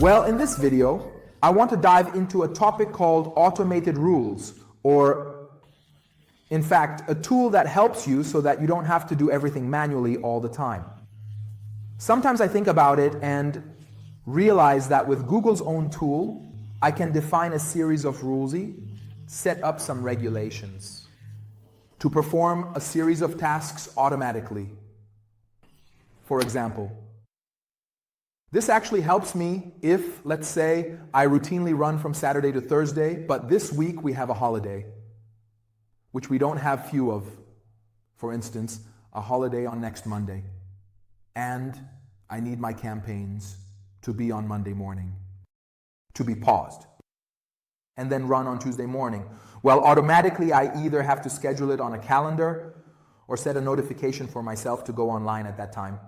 Well, in this video, I want to dive into a topic called automated rules, or in fact, a tool that helps you so that you don't have to do everything manually all the time. Sometimes I think about it and realize that with Google's own tool, I can define a series of rules, set up some regulations to perform a series of tasks automatically. For example, this actually helps me if, let's say, I routinely run from Saturday to Thursday, but this week we have a holiday, which we don't have few of. For instance, a holiday on next Monday. And I need my campaigns to be on Monday morning, to be paused, and then run on Tuesday morning. Well, automatically I either have to schedule it on a calendar or set a notification for myself to go online at that time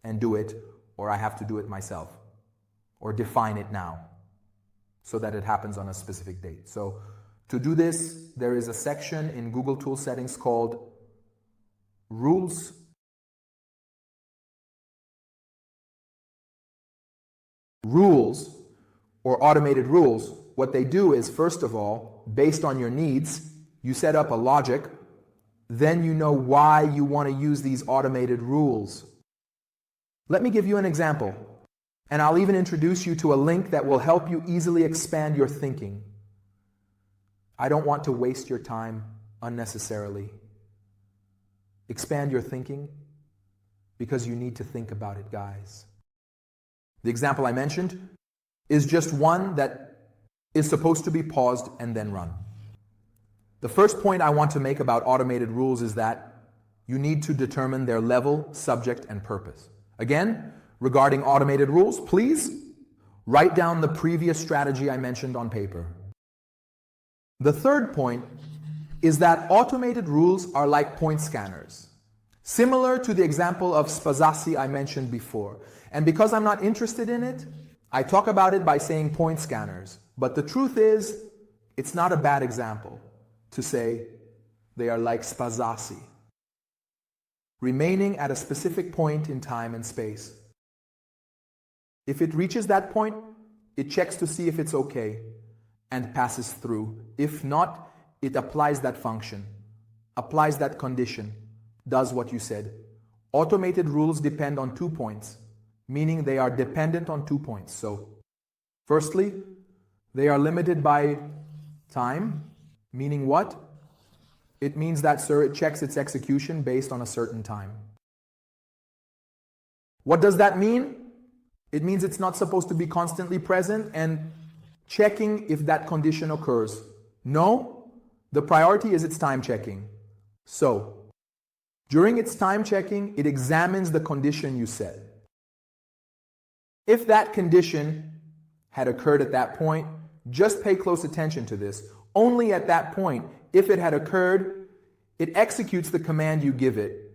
and do it, or I have to do it myself, or define it now so that it happens on a specific date. So to do this, there is a section in Google Tool Settings called Rules. Rules, or automated rules, what they do is, first of all, based on your needs, you set up a logic, then you know why you want to use these automated rules. Let me give you an example, and I'll even introduce you to a link that will help you easily expand your thinking. I don't want to waste your time unnecessarily. Expand your thinking because you need to think about it, guys. The example I mentioned is just one that is supposed to be paused and then run. The first point I want to make about automated rules is that you need to determine their level, subject, and purpose. Again, regarding automated rules, please write down the previous strategy I mentioned on paper. The third point is that automated rules are like point scanners, similar to the example of Spazassi I mentioned before. And because I'm not interested in it, I talk about it by saying point scanners. But the truth is, it's not a bad example to say they are like Spazassi, remaining at a specific point in time and space. If it reaches that point, it checks to see if it's okay and passes through. If not, it applies that function, applies that condition, does what you said. Automated rules depend on 2 points, meaning they are dependent on 2 points. So, firstly, they are limited by time, meaning what? It means that, sir, it checks its execution based on a certain time. What does that mean? It means it's not supposed to be constantly present and checking if that condition occurs. No, the priority is its time checking. So, during its time checking, it examines the condition you set. If that condition had occurred at that point, just pay close attention to this. Only at that point, if it had occurred, it executes the command you give it.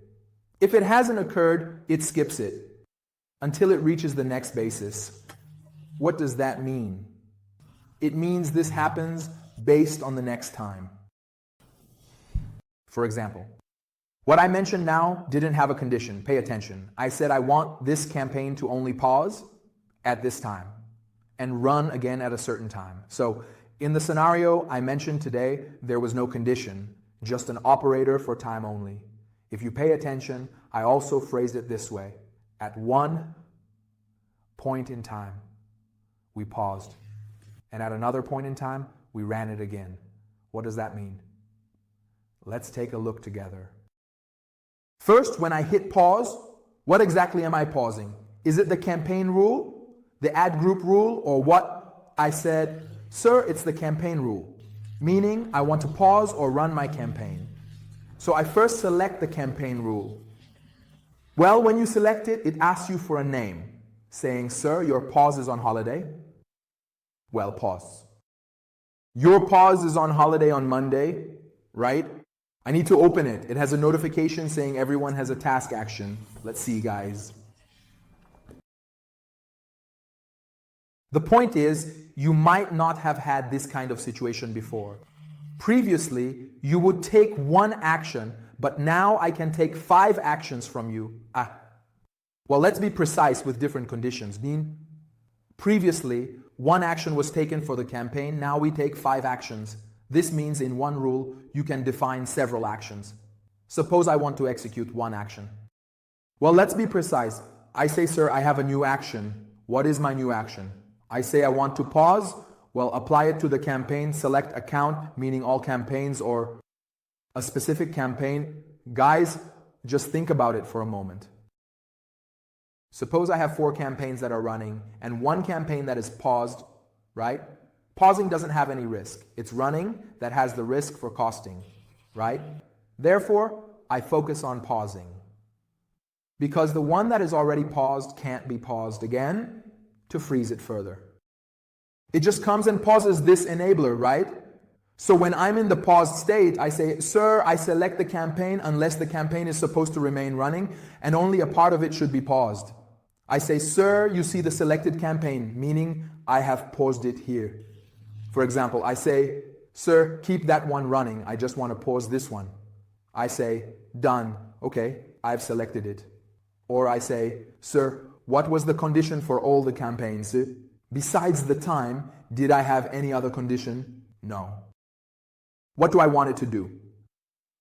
If it hasn't occurred, it skips it until it reaches the next basis. What does that mean? It means this happens based on the next time. For example, what I mentioned now didn't have a condition. Pay attention. I said I want this campaign to only pause at this time and run again at a certain time. So in the scenario I mentioned today, there was no condition, just an operator for time only. If you pay attention, I also phrased it this way. At one point in time, we paused. And at another point in time, we ran it again. What does that mean? Let's take a look together. First, when I hit pause, what exactly am I pausing? Is it the campaign rule, the add group rule, or what? I said, sir, it's the campaign rule, meaning I want to pause or run my campaign. So I first select the campaign rule. Well, when you select it, it asks you for a name, saying, sir, your pause is on holiday. Well, pause. Your pause is on holiday on Monday, right? I need to open it. It has a notification saying everyone has a task action. Let's see, guys. The point is, you might not have had this kind of situation before. Previously, you would take one action, but now I can take 5 actions from you. Well, let's be precise with different conditions. Dean, Previously, one action was taken for the campaign, now we take 5 actions. This means in one rule, you can define several actions. Suppose I want to execute one action. Well, let's be precise. I say, sir, I have a new action. What is my new action? I say I want to pause. Well, apply it to the campaign, select account, meaning all campaigns or a specific campaign. Guys, just think about it for a moment. Suppose I have 4 campaigns that are running and one campaign that is paused, right? Pausing doesn't have any risk. It's running that has the risk for costing, right? Therefore, I focus on pausing. Because the one that is already paused can't be paused again to freeze it further. It just comes and pauses this enabler, right? So when I'm in the paused state, I say, sir, I select the campaign unless the campaign is supposed to remain running and only a part of it should be paused. I say, sir, you see the selected campaign, meaning I have paused it here. For example, I say, sir, keep that one running. I just want to pause this one. I say, done. Okay, I've selected it. Or I say, sir, what was the condition for all the campaigns? Besides the time, did I have any other condition? No. What do I want it to do?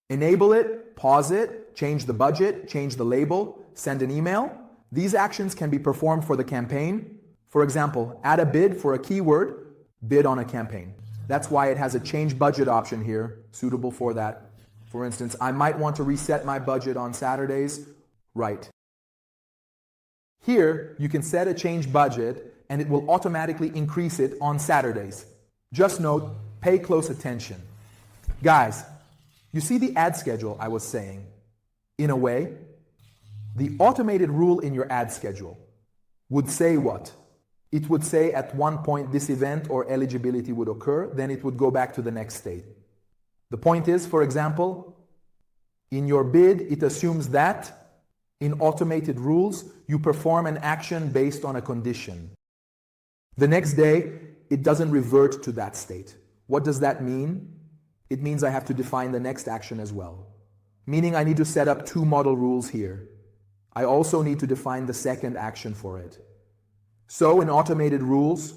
Enable it, pause it, change the budget, change the label, send an email. These actions can be performed for the campaign. For example, add a bid for a keyword, bid on a campaign. That's why it has a change budget option here, suitable for that. For instance, I might want to reset my budget on Saturdays. Right. Here, you can set a change budget and it will automatically increase it on Saturdays. Just note, pay close attention. Guys, you see the ad schedule I was saying? In a way, the automated rule in your ad schedule would say what? It would say at one point this event or eligibility would occur, then it would go back to the next state. The point is, for example, in your bid, it assumes that in automated rules, you perform an action based on a condition. The next day, it doesn't revert to that state. What does that mean? It means I have to define the next action as well. Meaning I need to set up 2 model rules here. I also need to define the second action for it. So in automated rules,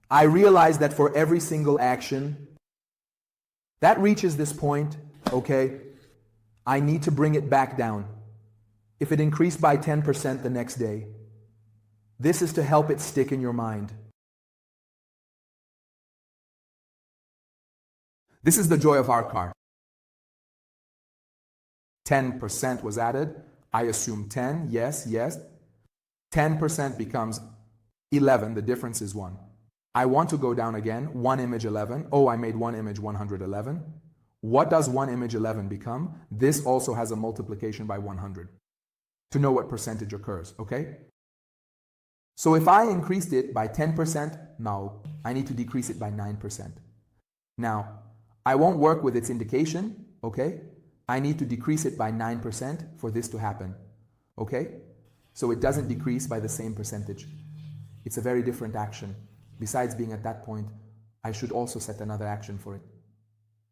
I realize that for every single action that reaches this point, okay, I need to bring it back down. If it increased by 10% the next day, this is to help it stick in your mind. This is the joy of our car. 10% was added. I assume 10, yes. 10% becomes 11, the difference is 1. I want to go down again, 1 image 11. Oh, I made 1 image 111. What does 1 image 11 become? This also has a multiplication by 100 to know what percentage occurs, okay? So if I increased it by 10%, now I need to decrease it by 9%. Now, I won't work with its indication, okay? I need to decrease it by 9% for this to happen, okay? So it doesn't decrease by the same percentage. It's a very different action. Besides being at that point, I should also set another action for it.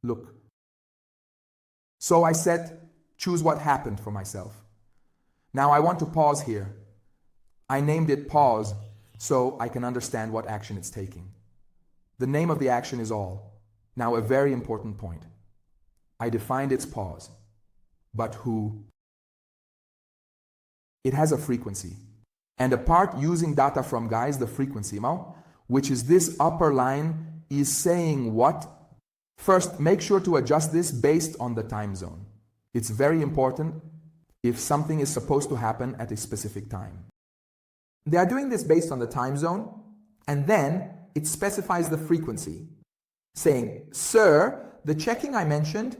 Look. So I said, choose what happened for myself. Now I want to pause here. I named it pause so I can understand what action it's taking. The name of the action is all. Now a very important point. I defined its pause. But who? It has a frequency. And a part using data from guys, the frequency, which is this upper line, is saying what? First, make sure to adjust this based on the time zone. It's very important if something is supposed to happen at a specific time. They are doing this based on the time zone, and then it specifies the frequency, saying, sir, the checking I mentioned,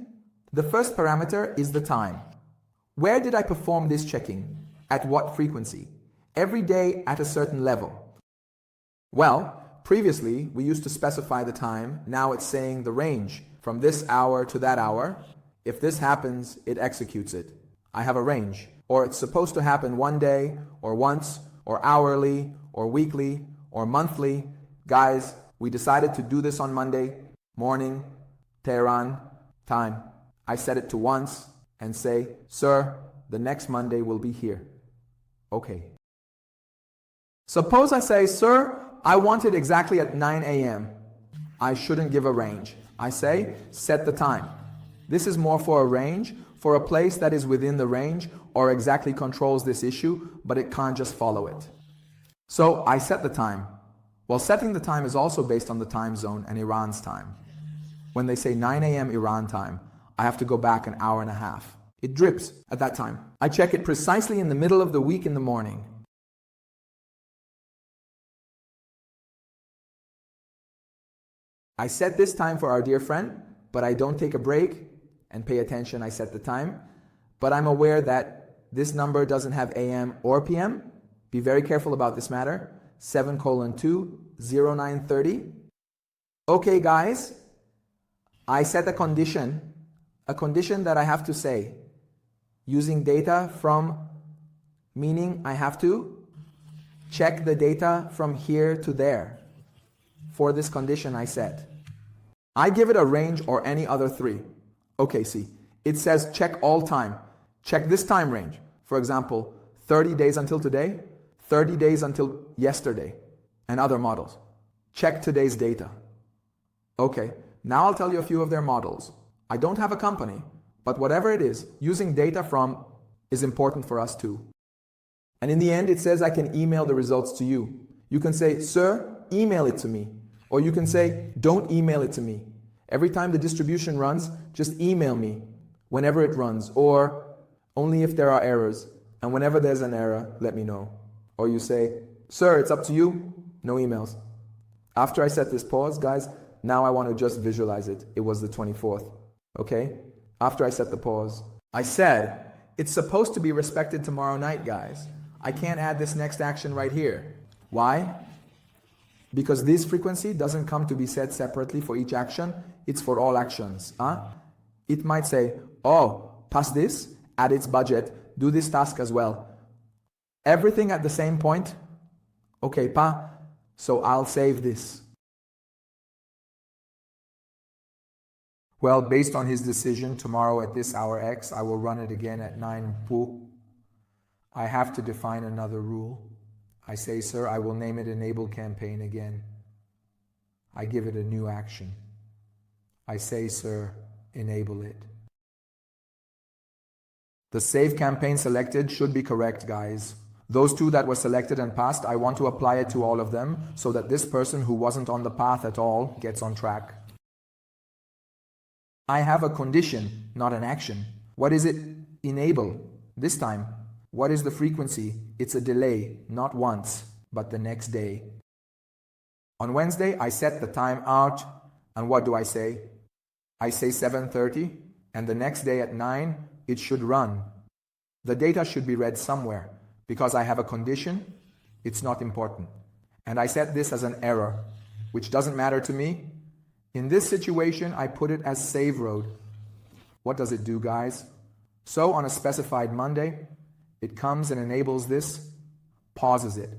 the first parameter is the time. Where did I perform this checking? At what frequency? Every day at a certain level. Well, previously we used to specify the time. Now it's saying the range from this hour to that hour. If this happens, it executes it. I have a range. Or it's supposed to happen one day, or once, or hourly, or weekly, or monthly. Guys, we decided to do this on Monday morning, Tehran time. I set it to once and say, sir, the next Monday will be here. Okay. Suppose I say, sir, I want it exactly at 9 a.m. I shouldn't give a range. I say, set the time. This is more for a range, for a place that is within the range or exactly controls this issue, but it can't just follow it. So I set the time. Well, setting the time is also based on the time zone and Iran's time. When they say 9 a.m. Iran time, I have to go back an hour and a half. It drips at that time. I check it precisely in the middle of the week in the morning. I set this time for our dear friend, but I don't take a break and pay attention. I set the time, but I'm aware that this number doesn't have AM or PM. Be very careful about this matter. 7:2, 0930. Okay, guys, I set a condition that I have to say, using data from, meaning I have to check the data from here to there. For this condition I set. I give it a range or any other three. Okay, see, it says check all time. Check this time range. For example, 30 days until today, 30 days until yesterday, and other models. Check today's data. Okay, now I'll tell you a few of their models. I don't have a company, but whatever it is, using data from is important for us too. And in the end, it says I can email the results to you. You can say, sir, email it to me. Or you can say, don't email it to me. Every time the distribution runs, just email me whenever it runs, or only if there are errors. And whenever there's an error, let me know. Or you say, sir, it's up to you, no emails. After I set this pause, guys, now I want to just visualize it. It was the 24th, okay? After I set the pause, I said, it's supposed to be respected tomorrow night, guys. I can't add this next action right here. Why? Because this frequency doesn't come to be set separately for each action, it's for all actions. It might say, oh, pass this, add its budget, do this task as well. Everything at the same point? Okay, pa, so I'll save this. Well, based on his decision, tomorrow at this hour X, I will run it again at 9 pu. I have to define another rule. I say, sir, I will name it enable campaign again. I give it a new action. I say, sir, enable it. The save campaign selected should be correct, guys. Those two that were selected and passed, I want to apply it to all of them so that this person who wasn't on the path at all gets on track. I have a condition, not an action. What is it? Enable. This time. What is the frequency? It's a delay, not once, but the next day. On Wednesday, I set the time out, and what do I say? I say 7:30, and the next day at 9, it should run. The data should be read somewhere. Because I have a condition, it's not important. And I set this as an error, which doesn't matter to me. In this situation, I put it as save road. What does it do, guys? So on a specified Monday, it comes and enables this, pauses it.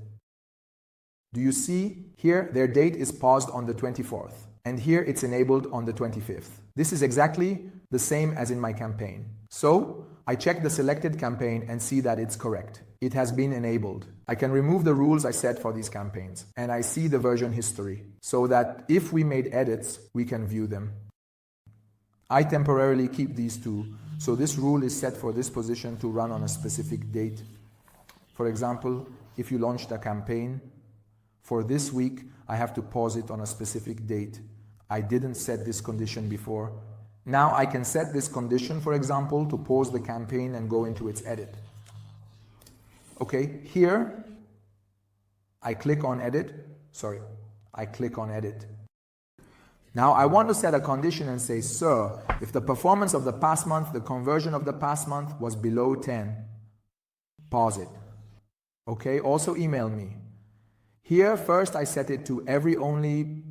Do you see here their date is paused on the 24th, and here it's enabled on the 25th. This is exactly the same as in my campaign. So I check the selected campaign and see that it's correct. It has been enabled. I can remove the rules I set for these campaigns, and I see the version history, so that if we made edits, we can view them. I temporarily keep these two, so this rule is set for this position to run on a specific date. For example, if you launched a campaign, for this week, I have to pause it on a specific date. I didn't set this condition before. Now I can set this condition, for example, to pause the campaign and go into its edit. Okay, here, I click on edit. Now I want to set a condition and say, sir, if the performance of the past month, the conversion of the past month was below 10, pause it. Okay, also email me. Here, first I set it to every only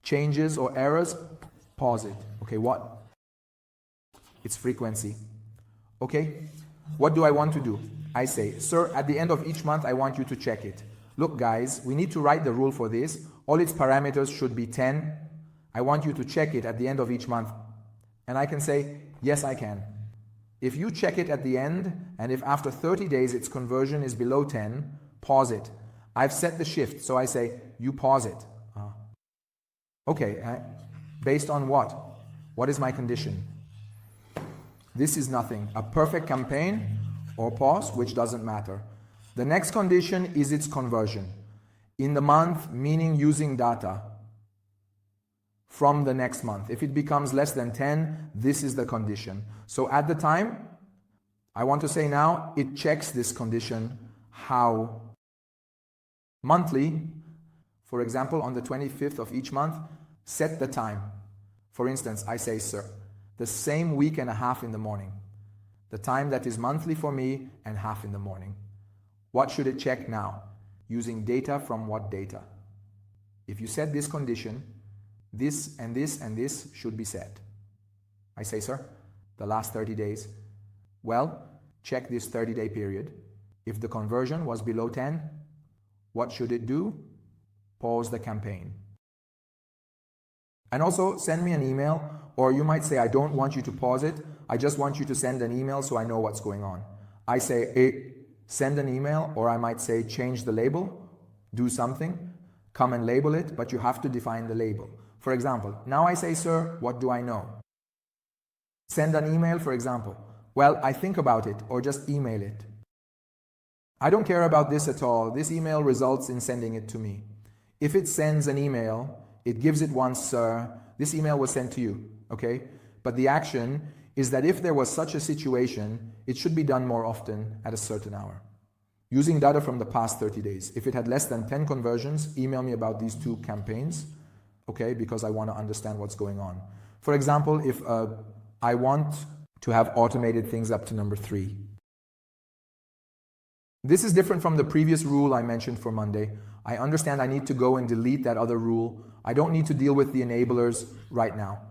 changes or errors, pause it. Okay, what? It's frequency. Okay, what do I want to do? I say, sir, at the end of each month, I want you to check it. Look, guys, we need to write the rule for this. All its parameters should be 10. I want you to check it at the end of each month. And I can say, yes, I can. If you check it at the end, and if after 30 days its conversion is below 10, pause it. I've set the shift, so I say, you pause it. Okay, based on what? What is my condition? This is nothing. A perfect campaign or pause, which doesn't matter. The next condition is its conversion. In the month, meaning using data from the next month. If it becomes less than 10, this is the condition. So at the time, I want to say now, it checks this condition how monthly, for example, on the 25th of each month, set the time. For instance, I say, sir, the same week and a half in the morning. The time that is monthly for me and half in the morning. What should it check now? Using data from what data? If you set this condition, this and this and this should be set. I say, sir, the last 30 days. Well, check this 30-day period. If the conversion was below 10, what should it do? Pause the campaign. And also send me an email, or you might say, I don't want you to pause it. I just want you to send an email so I know what's going on. I say, hey, send an email, or I might say, change the label, do something, come and label it, but you have to define the label. For example, now I say, sir, what do I know? Send an email, for example. Well, I think about it, or just email it. I don't care about this at all. This email results in sending it to me. If it sends an email, it gives it once, sir, this email was sent to you, okay? But the action is that if there was such a situation, it should be done more often at a certain hour. Using data from the past 30 days. If it had less than 10 conversions, email me about these 2 campaigns, okay? Because I want to understand what's going on. For example, if I want to have automated things up to number 3. This is different from the previous rule I mentioned for Monday. I understand I need to go and delete that other rule. I don't need to deal with the enablers right now.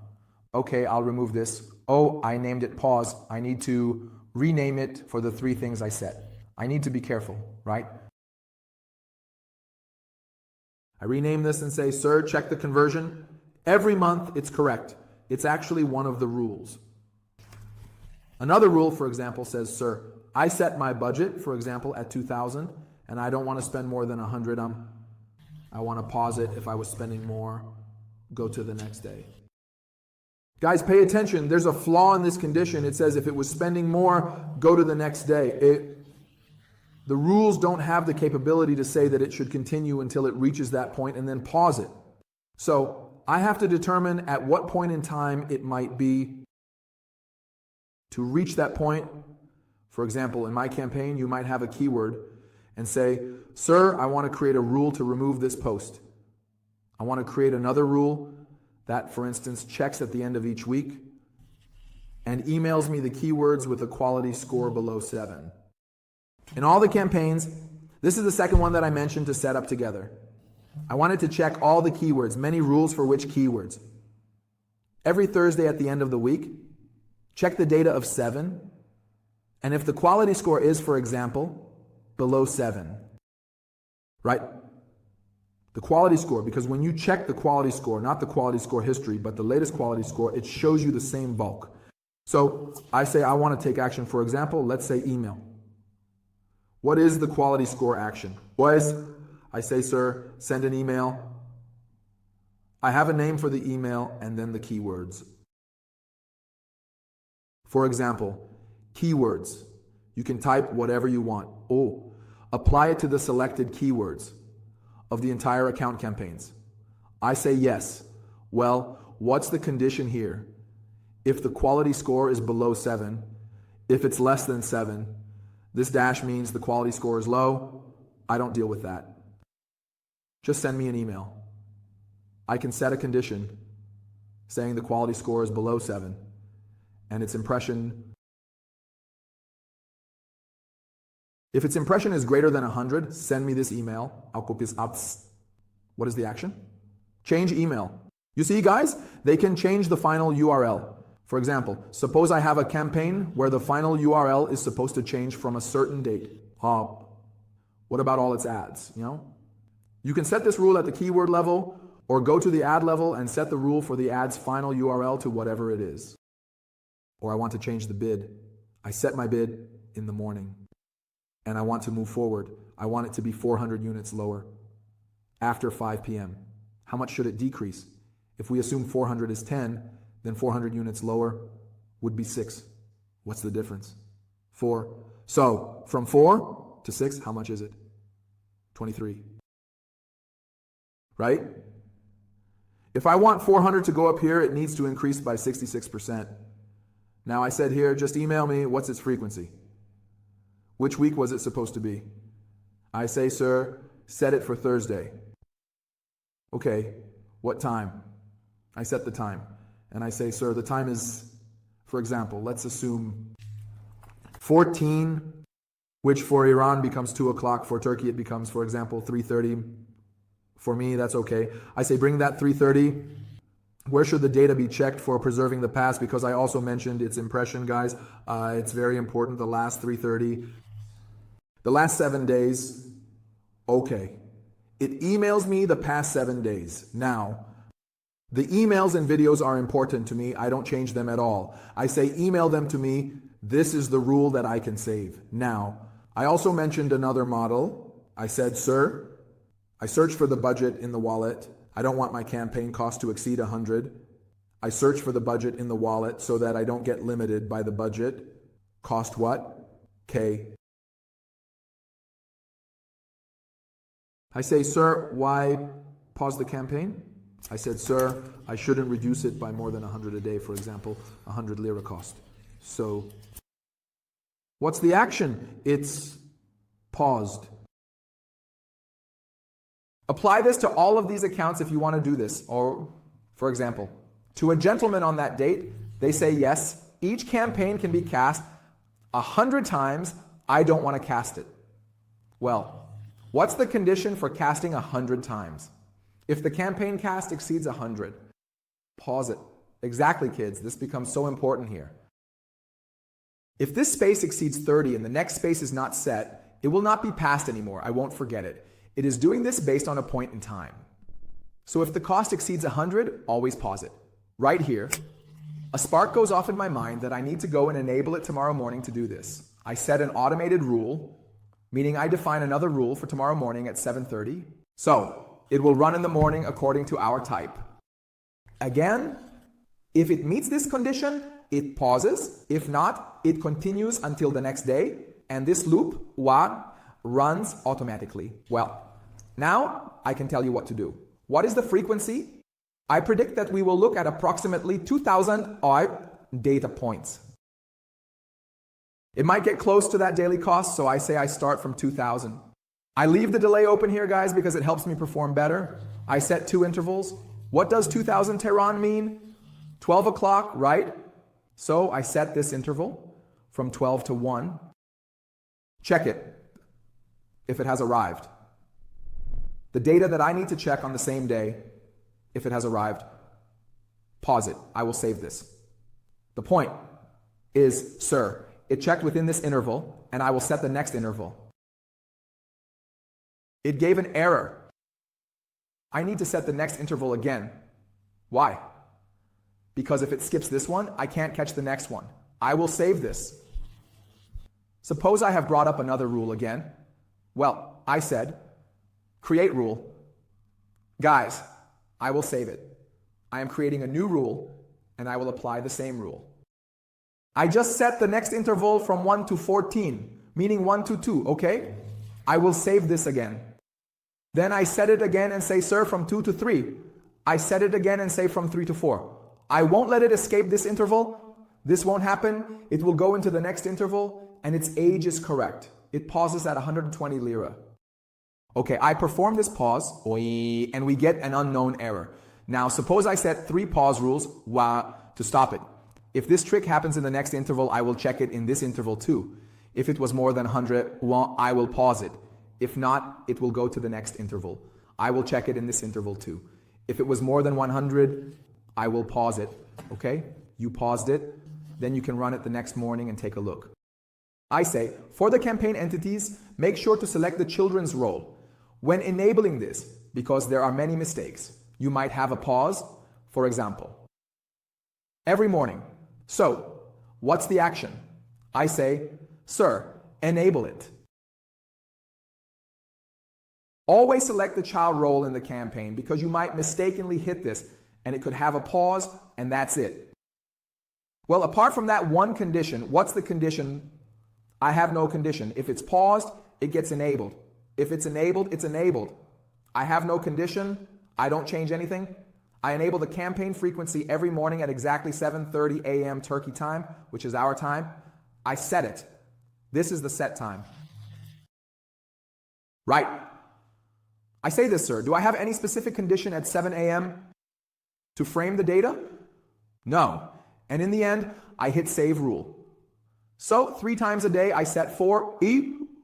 Okay, I'll remove this. Oh, I named it pause. I need to rename it for the 3 things I said. I need to be careful, right? I rename this and say, sir, check the conversion. Every month it's correct. It's actually one of the rules. Another rule, for example, says, sir, I set my budget, for example, at 2,000, and I don't want to spend more than 100. I want to pause it. If I was spending more, go to the next day. Guys, pay attention. There's a flaw in this condition. It says if it was spending more, go to the next day. The rules don't have the capability to say that it should continue until it reaches that point and then pause it. So I have to determine at what point in time it might be to reach that point. For example, in my campaign, you might have a keyword and say, sir, I want to create a rule to remove this post. I want to create another rule that, for instance, checks at the end of each week and emails me the keywords with a quality score below 7. In all the campaigns, this is the second one that I mentioned to set up together. I wanted to check all the keywords, many rules for which keywords. Every Thursday at the end of the week, check the data of 7. And if the quality score is, for example, below 7, right? The quality score, because when you check the quality score, not the quality score history, but the latest quality score, it shows you the same bulk. So I say I want to take action, for example, let's say email. What is the quality score action? I say, sir, send an email. I have a name for the email and then the keywords. For example, keywords. You can type whatever you want. Apply it to the selected keywords of the entire account campaigns. I say yes. Well, what's the condition here? If the quality score is below 7, if it's less than 7, this dash means the quality score is low. I don't deal with that. Just send me an email. I can set a condition saying the quality score is below 7 and its impression. If its impression is greater than 100, send me this email. What is the action? Change email. You see, guys, they can change the final URL. For example, suppose I have a campaign where the final URL is supposed to change from a certain date. What about all its ads? You can set this rule at the keyword level or go to the ad level and set the rule for the ad's final URL to whatever it is. Or I want to change the bid. I set my bid in the morning and I want to move forward. I want it to be 400 units lower after 5 p.m. How much should it decrease? If we assume 400 is 10, then 400 units lower would be 6. What's the difference? 4. So from 4 to 6, how much is it? 23. Right? If I want 400 to go up here, it needs to increase by 66%. Now I said here, just email me, what's its frequency? Which week was it supposed to be? I say, sir, set it for Thursday. Okay, what time? I set the time. And I say, sir, the time is, for example, let's assume 14, which for Iran becomes 2 o'clock. For Turkey, it becomes, for example, 3:30. For me, that's okay. I say, bring that 3:30. Where should the data be checked for preserving the past? Because I also mentioned its impression, guys. It's very important, the last 3:30. The last 7 days, okay. It emails me the past 7 days. Now, the emails and videos are important to me. I don't change them at all. I say, email them to me. This is the rule that I can save. Now, I also mentioned another model. I said, sir, I search for the budget in the wallet. I don't want my campaign cost to exceed 100. I search for the budget in the wallet so that I don't get limited by the budget. Cost what? K. I say, sir, why pause the campaign? I said, sir, I shouldn't reduce it by more than 100 a day, for example, 100 lira cost. So, what's the action? It's paused. Apply this to all of these accounts if you want to do this. Or, for example, to a gentleman on that date, they say, yes, each campaign can be cast 100 times. I don't want to cast it. Well, what's the condition for casting 100 times? If the campaign cast exceeds 100, pause it. Exactly, kids. This becomes so important here. If this space exceeds 30 and the next space is not set, it will not be passed anymore. I won't forget it. It is doing this based on a point in time. So if the cost exceeds 100, always pause it. Right here, a spark goes off in my mind that I need to go and enable it tomorrow morning to do this. I set an automated rule, meaning I define another rule for tomorrow morning at 7:30. So it will run in the morning according to our type. Again, if it meets this condition, it pauses. If not, it continues until the next day. And this loop, runs automatically. Well, now I can tell you what to do. What is the frequency? I predict that we will look at approximately 2,000 data points. It might get close to that daily cost, so I say I start from 2,000. I leave the delay open here, guys, because it helps me perform better. I set 2 intervals. What does 2,000 Tehran mean? 12 o'clock, right? So I set this interval from 12 to 1. Check it if it has arrived. The data that I need to check on the same day, if it has arrived, pause it. I will save this. The point is, sir, it checked within this interval, and I will set the next interval. It gave an error. I need to set the next interval again. Why? Because if it skips this one, I can't catch the next one. I will save this. Suppose I have brought up another rule again. Well, I said, create rule. Guys, I will save it. I am creating a new rule, and I will apply the same rule. I just set the next interval from 1 to 14, meaning 1 to 2, okay? I will save this again. Then I set it again and say, sir, from 2 to 3. I set it again and say from 3 to 4. I won't let it escape this interval. This won't happen. It will go into the next interval, and its age is correct. It pauses at 120 lira. Okay, I perform this pause, and we get an unknown error. Now, suppose I set 3 pause rules to stop it. If this trick happens in the next interval, I will check it in this interval too. If it was more than 100, I will pause it. If not, it will go to the next interval. I will check it in this interval too. If it was more than 100, I will pause it. Okay? You paused it. Then you can run it the next morning and take a look. I say, for the campaign entities, make sure to select the children's role. When enabling this, because there are many mistakes, you might have a pause, for example, every morning. So, what's the action? I say, sir, enable it. Always select the child role in the campaign because you might mistakenly hit this and it could have a pause and that's it. Well, apart from that one condition, what's the condition? I have no condition. If it's paused, it gets enabled. If it's enabled, it's enabled. I have no condition. I don't change anything. I enable the campaign frequency every morning at exactly 7:30 a.m. Turkey time, which is our time. I set it. This is the set time. Right. I say this, sir. Do I have any specific condition at 7 a.m. to frame the data? No. And in the end, I hit save rule. So 3 times a day, I set 4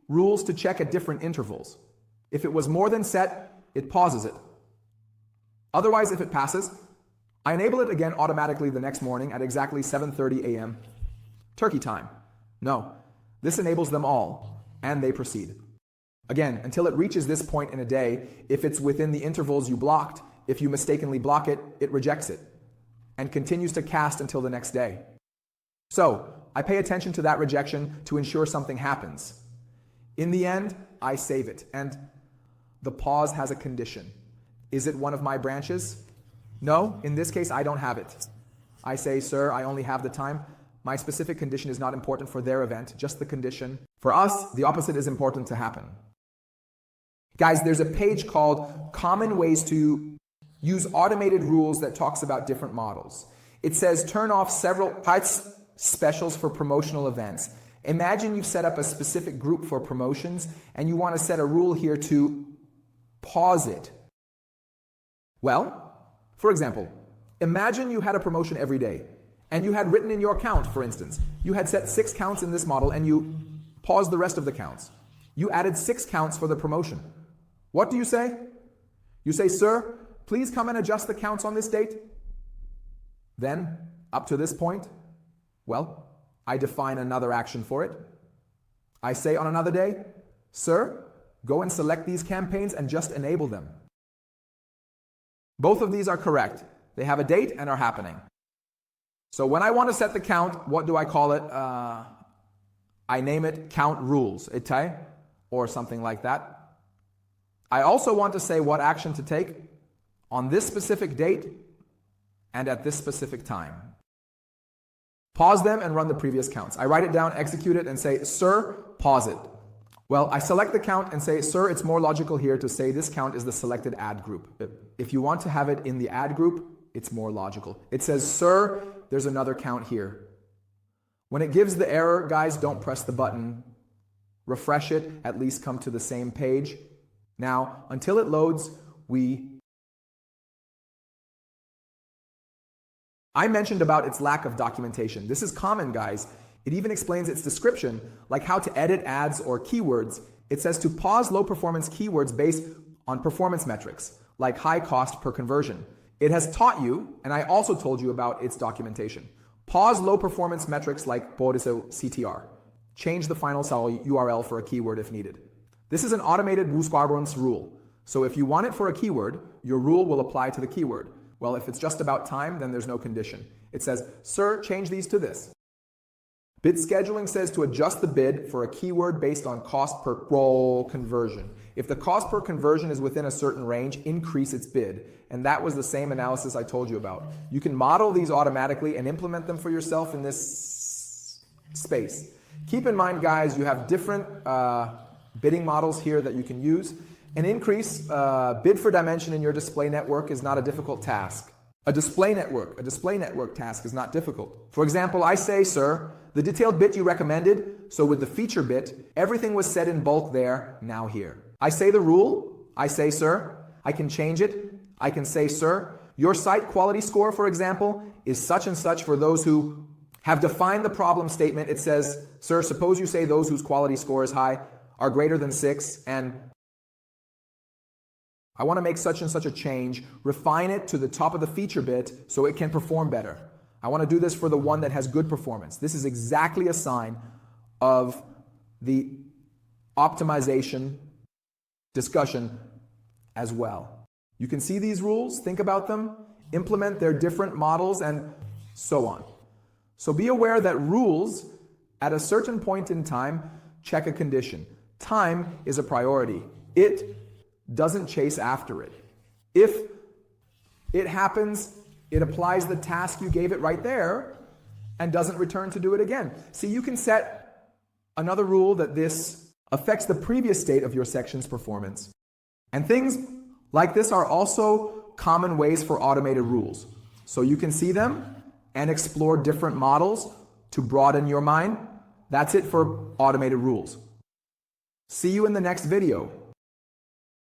rules to check at different intervals. If it was more than set, it pauses it. Otherwise, if it passes, I enable it again automatically the next morning at exactly 7:30 a.m. Turkey time. No, this enables them all, and they proceed. Again, until it reaches this point in a day, if it's within the intervals you blocked, if you mistakenly block it, it rejects it and continues to cast until the next day. So, I pay attention to that rejection to ensure something happens. In the end, I save it, and the pause has a condition. Is it one of my branches? No, in this case, I don't have it. I say, sir, I only have the time. My specific condition is not important for their event, just the condition. For us, the opposite is important to happen. Guys, there's a page called Common Ways to Use Automated Rules that talks about different models. It says turn off several price specials for promotional events. Imagine you've set up a specific group for promotions and you want to set a rule here to pause it. Well, for example, imagine you had a promotion every day and you had written in your count, for instance, you had set 6 counts in this model and you paused the rest of the counts. You added 6 counts for the promotion. What do you say? You say, sir, please come and adjust the counts on this date. Then, up to this point, well, I define another action for it. I say on another day, sir, go and select these campaigns and just enable them. Both of these are correct. They have a date and are happening. So when I want to set the count, what do I call it? I name it count rules, itay, or something like that. I also want to say what action to take on this specific date and at this specific time. Pause them and run the previous counts. I write it down, execute it, and say, sir, pause it. Well, I select the count and say, sir, it's more logical here to say this count is the selected add group. If you want to have it in the add group, it's more logical. It says, sir, there's another count here. When it gives the error, guys, don't press the button. Refresh it, at least come to the same page. Now, until it loads, I mentioned about its lack of documentation. This is common, guys. It even explains its description, like how to edit ads or keywords. It says to pause low-performance keywords based on performance metrics, like high cost per conversion. It has taught you, and I also told you about its documentation. Pause low-performance metrics like CTR. Change the final cell URL for a keyword if needed. This is an automated Boosquadrons rule. So if you want it for a keyword, your rule will apply to the keyword. Well, if it's just about time, then there's no condition. It says, sir, change these to this. Bid scheduling says to adjust the bid for a keyword based on cost per role conversion. If the cost per conversion is within a certain range, increase its bid. And that was the same analysis I told you about. You can model these automatically and implement them for yourself in this space. Keep in mind, guys, you have different bidding models here that you can use. An increase bid for dimension in your display network is not a difficult task. A display network task is not difficult. For example, I say, sir, the detailed bit you recommended, so with the feature bit, everything was set in bulk there, now here. I say the rule, I say, sir, I can change it, I can say, sir, your site quality score, for example, is such and such for those who have defined the problem statement. It says, sir, suppose you say those whose quality score is high are greater than 6, and I want to make such and such a change, refine it to the top of the feature bit so it can perform better. I want to do this for the one that has good performance. This is exactly a sign of the optimization discussion as well. You can see these rules, think about them, implement their different models, and so on. So be aware that rules, at a certain point in time, check a condition. Time is a priority. It doesn't chase after it. If it happens, it applies the task you gave it right there and doesn't return to do it again. See, you can set another rule that this affects the previous state of your section's performance. And things like this are also common ways for automated rules. So you can see them and explore different models to broaden your mind. That's it for automated rules. See you in the next video.